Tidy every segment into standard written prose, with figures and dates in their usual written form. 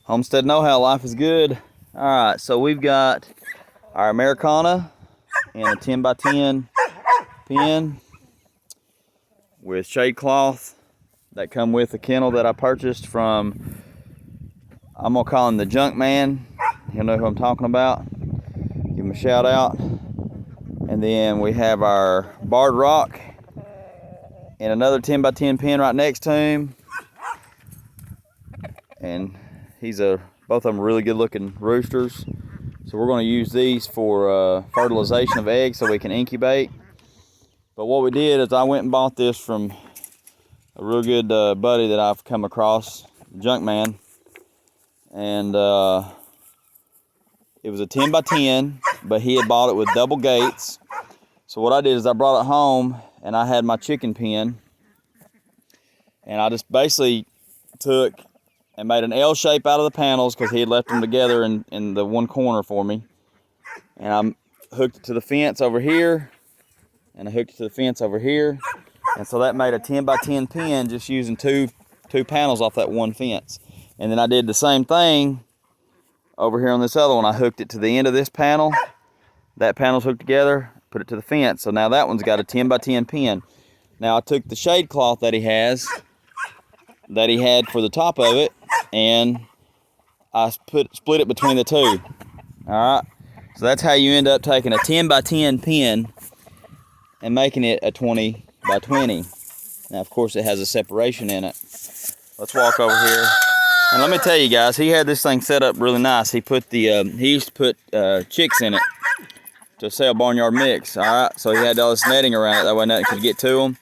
Homestead know-how, life is good. All right, so we've got our Americana in a 10 by 10 pen with shade cloth that come with the kennel that I purchased from, I'm gonna call him the Junk Man. He'll know who I'm talking about. Give him a shout out. And then we have our Barred Rock and another 10 by 10 pen right next to him. And both of them are really good looking roosters. So we're going to use these for fertilization of eggs so we can incubate. But what we did is I went and bought this from a real good buddy that I've come across, Junk Man. And it was a 10 by 10, but he had bought it with double gates. So what I did is I brought it home and I had my chicken pen. And I just basically took and made an L shape out of the panels because he had left them together in the one corner for me. And I hooked it to the fence over here, and I hooked it to the fence over here. And so that made a 10 by 10 pen just using two panels off that one fence. And then I did the same thing over here on this other one. I hooked it to the end of this panel. That panel's hooked together, put it to the fence. So now that one's got a 10 by 10 pen. Now I took the shade cloth that he had for the top of it, and I split it between the two. All right, so that's how you end up taking a 10 by 10 pen and making it a 20 by 20. Now, of course, it has a separation in it. Let's walk over here, and let me tell you guys, he had this thing set up really nice. He used to put chicks in it to sell barnyard mix. All right, so he had all this netting around it, that way nothing could get to them.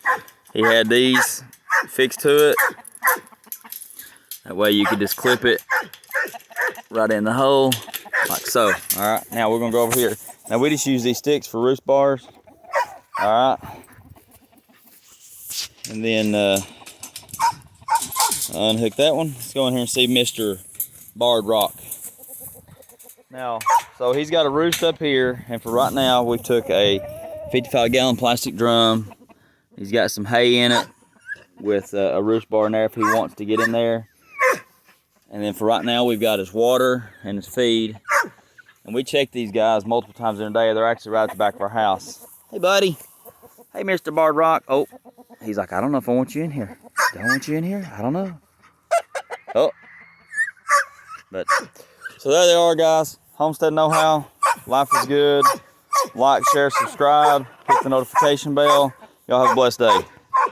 He had these fixed to it. That way you could just clip it right in the hole, like so. All right, now we're gonna go over here. Now we just use these sticks for roost bars. All right, and then unhook that one. Let's go in here and see Mr. Barred Rock. Now, so he's got a roost up here, and for right now, we took a 55-gallon plastic drum. He's got some hay in it with a roost bar in there if he wants to get in there. And then for right now, we've got his water and his feed. And we check these guys multiple times in a day. They're actually right at the back of our house. Hey, buddy. Hey, Mr. Barred Rock. Oh, he's like, I don't know if I want you in here. Do I want you in here? I don't know. Oh. But, so there they are, guys. Homestead know-how. Life is good. Like, share, subscribe. Hit the notification bell. Y'all have a blessed day.